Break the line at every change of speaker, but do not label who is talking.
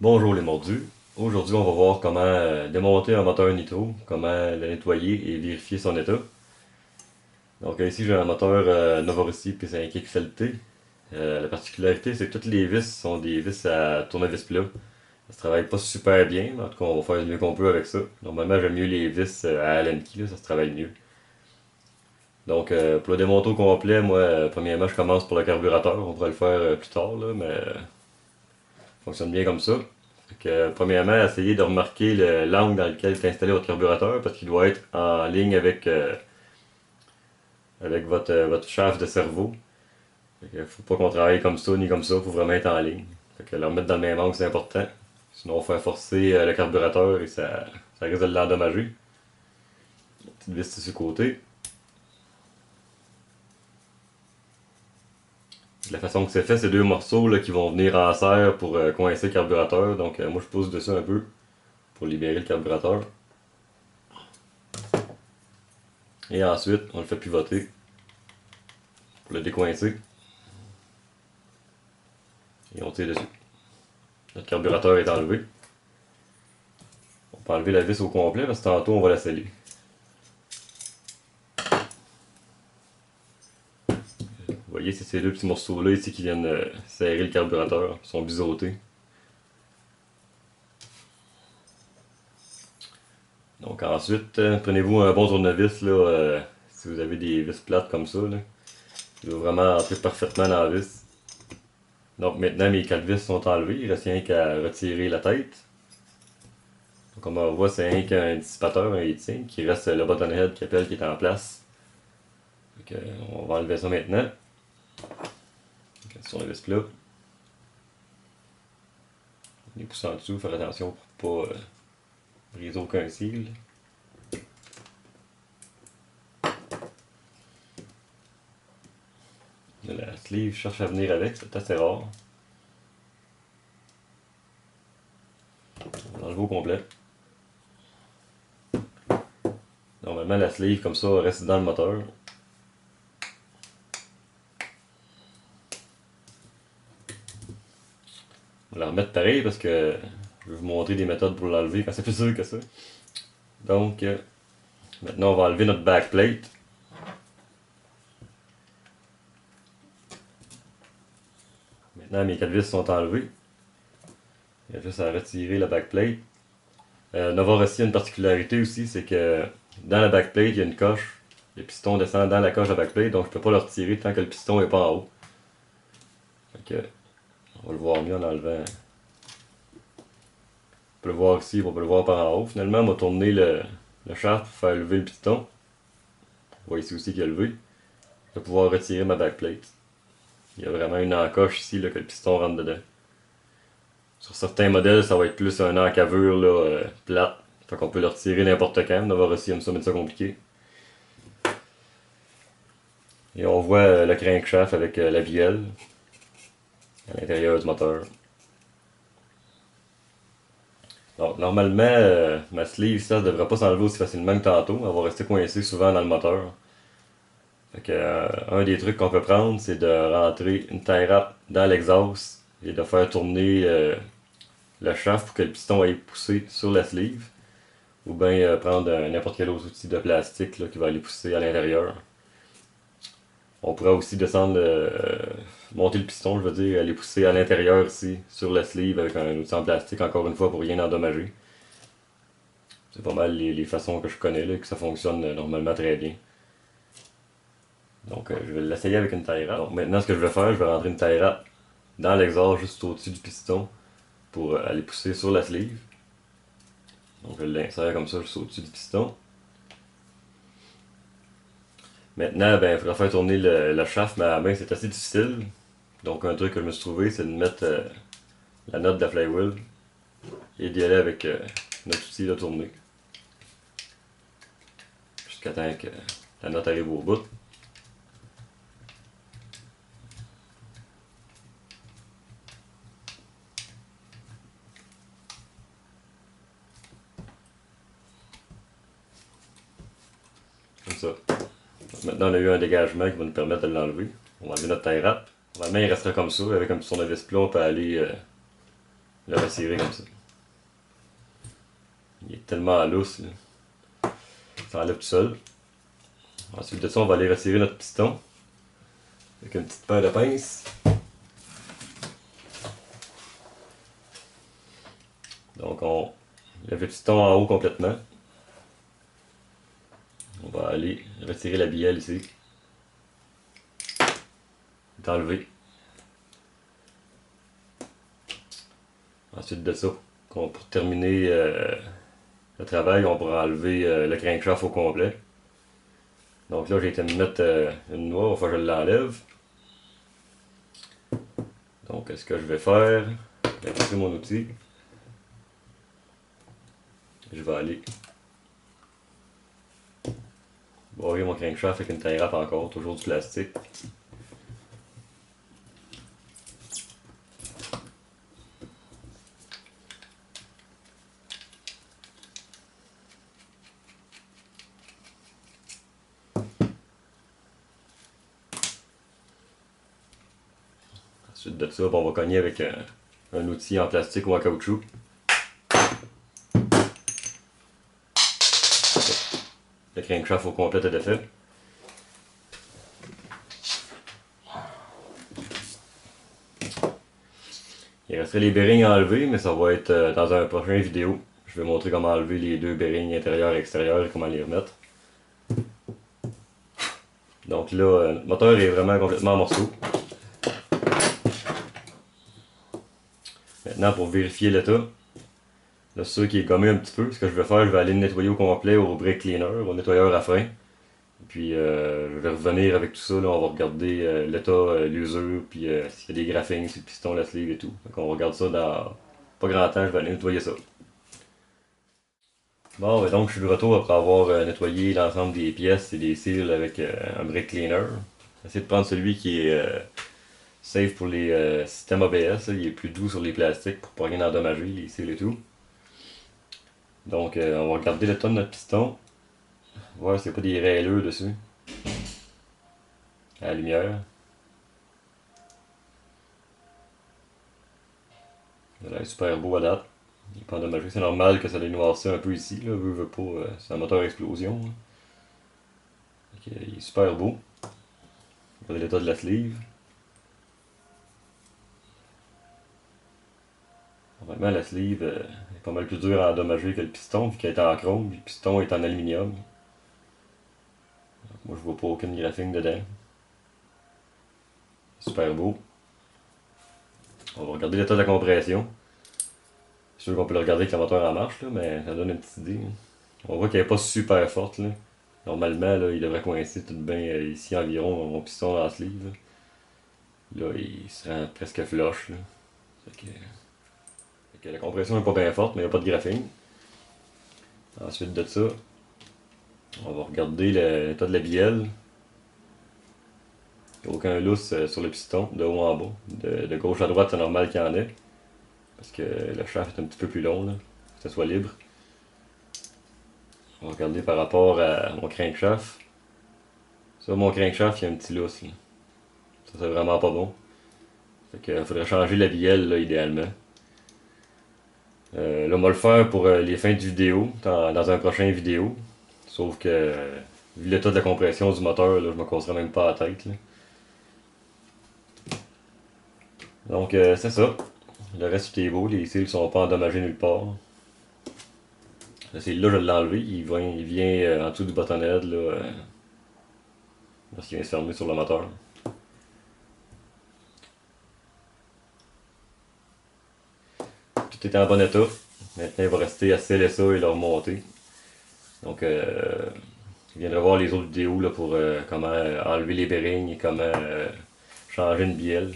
Bonjour les mordus. Aujourd'hui, on va voir comment démonter un moteur nitro, comment le nettoyer et vérifier son état. Donc ici, j'ai un moteur Novorossi P5 XLT. La particularité, c'est que toutes les vis sont des vis à tournevis plat. Ça travaille pas super bien, mais en tout cas, on va faire du mieux qu'on peut avec ça. Normalement, j'aime mieux les vis à Allen key, là, ça se travaille mieux. Donc pour le démonter au complet, moi, premièrement, je commence pour le carburateur. On pourrait le faire plus tard, là, mais fonctionne bien comme ça. Fait que, premièrement, essayez de remarquer l'angle dans lequel est installé votre carburateur parce qu'il doit être en ligne avec votre shaft de cerveau. Fait que, faut pas qu'on travaille comme ça ni comme ça, faut vraiment être en ligne. Fait que le remettre dans le même angle, c'est important. Sinon, on va faire forcer le carburateur et ça risque de l'endommager. Petite vis sur le côté. De la façon que c'est fait, c'est deux morceaux là, qui vont venir en serre pour coincer le carburateur. Donc, moi, je pousse dessus un peu pour libérer le carburateur. Et ensuite, on le fait pivoter pour le décoincer. Et on tire dessus. Notre carburateur est enlevé. On peut enlever la vis au complet parce que tantôt on va la sceller. Vous voyez, c'est ces deux petits morceaux-là ici qui viennent serrer le carburateur. Ils sont biseautés. Donc ensuite, prenez-vous un bon tournevis là, si vous avez des vis plates comme ça. Là. Il va vraiment entrer parfaitement dans la vis. Donc maintenant mes quatre vis sont enlevées, il reste rien qu'à retirer la tête. Donc comme on voit, c'est rien qu'un dissipateur, un heatsink, qui reste le button head qui appelle qui est en place. Donc, on va enlever ça maintenant. Sur le vis plat. Les pouces en dessous, faire attention pour pas briser aucun cil. La sleeve cherche à venir avec, c'est assez rare. On va l'enlever au complet. Normalement, la sleeve comme ça reste dans le moteur. On va la remettre pareil parce que je vais vous montrer des méthodes pour l'enlever quand c'est plus dur que ça. Donc, maintenant on va enlever notre backplate. Maintenant mes quatre vis sont enlevées. Il y a juste à retirer la backplate. Novorossi a une particularité aussi, c'est que dans la backplate, il y a une coche. Le piston descend dans la coche de la backplate, donc je peux pas le retirer tant que le piston est pas en haut. Fait que, on va le voir mieux en enlevant. On peut le voir ici, on peut le voir par en haut. Finalement, on va tourner le shaft pour faire lever le piston. On voit ici aussi qu'il a levé. Je vais pouvoir retirer ma backplate. Il y a vraiment une encoche ici là, que le piston rentre dedans. Sur certains modèles, ça va être plus un encavure là, plate. Fait qu'on peut le retirer n'importe quand. Novorossi aime ça mettre ça compliqué. Et on voit le crankshaft avec la vielle à l'intérieur du moteur. Donc normalement, ma sleeve, ça ne devrait pas s'enlever aussi facilement que tantôt. Elle va rester coincée souvent dans le moteur. Fait que, un des trucs qu'on peut prendre, c'est de rentrer une tie wrap dans l'exhaust et de faire tourner le shaft pour que le piston aille pousser sur la sleeve. Ou bien prendre n'importe quel autre outil de plastique là, qui va aller pousser à l'intérieur. On pourrait aussi descendre, monter le piston, je veux dire, aller pousser à l'intérieur ici, sur la sleeve avec un outil en plastique, encore une fois, pour rien endommager. C'est pas mal les façons que je connais, là, que ça fonctionne normalement très bien. Donc je vais l'essayer avec une tie wrap. Donc maintenant ce que je vais faire, je vais rentrer une tie wrap dans l'exhaust juste au-dessus du piston pour aller pousser sur la sleeve. Donc je l'insère comme ça juste au-dessus du piston. Maintenant, ben, il faudra faire tourner le shaft, mais à la main c'est assez difficile. Donc un truc que je me suis trouvé, c'est de mettre la note de la flywheel et d'y aller avec notre outil de tourner. Jusqu'à temps que la note arrive au bout. Comme ça. Maintenant, on a eu un dégagement qui va nous permettre de l'enlever. On va enlever notre tie wrap. Normalement, il restera comme ça. Avec un petit tournevis plat, on peut aller le resserrer comme ça. Il est tellement lousse, là. Ça enlève tout seul. Ensuite de ça, on va aller resserrer notre piston avec une petite paire de pinces. Donc on lève le piston en haut complètement. On va aller retirer la bielle ici. Enlever. Ensuite de ça, pour terminer le travail, on pourra enlever le crankshaft au complet. Donc là, j'ai été me mettre une noix, il va falloir que je l'enlève. Donc, ce que je vais faire, je vais passer mon outil. Je vais aller barrer mon crankshaft avec une tie wrap encore, toujours du plastique. Ensuite de ça, on va cogner avec un outil en plastique ou en caoutchouc. Le crankshaft au complet est défait. Il resterait les bearings à enlever, mais ça va être dans un prochain vidéo. Je vais montrer comment enlever les deux bearings intérieurs et extérieurs et comment les remettre. Donc là, le moteur est vraiment complètement en morceaux. Maintenant, pour vérifier l'état, là, c'est sûr qu'il est gommé un petit peu. Ce que je vais faire, je vais aller le nettoyer au complet au brake cleaner, au nettoyeur à frein. Puis je vais revenir avec tout ça, là, on va regarder l'état, l'usure, puis s'il y a des graphings sur le piston, la sleeve et tout. Donc on regarde ça dans pas grand temps, je vais aller nettoyer ça. Bon, et donc je suis de retour après avoir nettoyé l'ensemble des pièces et des cils avec un brake cleaner. J'essaie de prendre celui qui est safe pour les systèmes ABS, là. Il est plus doux sur les plastiques pour pas rien endommager, les cils et tout. Donc on va regarder l'état de notre piston, voir s'il n'y a pas des raileux dessus, à la lumière. Il a l'air super beau à date. Il est pas endommagé. C'est normal que ça ait noirci un peu ici. Là. Veut pas. C'est un moteur explosion. Il est super beau. Regardez l'état de la sleeve. Vraiment, la sleeve est pas mal plus dure à endommager que le piston, vu qu'elle est en chrome. Le piston est en aluminium. Donc, moi, je vois pas aucune graphing dedans. Super beau. On va regarder l'état de la compression. C'est sûr qu'on peut le regarder avec le moteur en marche, là, mais ça donne une petite idée. On voit qu'elle n'est pas super forte. Là. Normalement, là, il devrait coincer tout bien ici environ mon piston dans la sleeve. Là, il se rend presque flush. Là. Fait que la compression n'est pas bien forte, mais il n'y a pas de graphing. Ensuite de ça, on va regarder l'état de la bielle. Il n'y a aucun lousse sur le piston, de haut en bas. De gauche à droite, c'est normal qu'il y en ait. Parce que le shaft est un petit peu plus long, là, que ce soit libre. On va regarder par rapport à mon crankshaft. Ça, mon crankshaft, il y a un petit lousse. Là. Ça, c'est vraiment pas bon. Fait que faudrait changer la bielle, là, idéalement. Là, on va le faire pour les fins de vidéo, dans un prochain vidéo. Sauf que, vu l'état de la compression du moteur, là, je me casserai même pas la tête. Là. Donc, c'est ça. Le reste, tout est beau. Les cils sont pas endommagés nulle part. C'est là, je l'ai enlevé. Il vient en dessous du buttonhead, là, parce qu'il vient se fermer sur le moteur. Tout est en bon état. Maintenant, il va rester à sceller ça et le remonter. Donc, je viendrai voir les autres vidéos là, pour comment enlever les bearings et comment changer une bielle.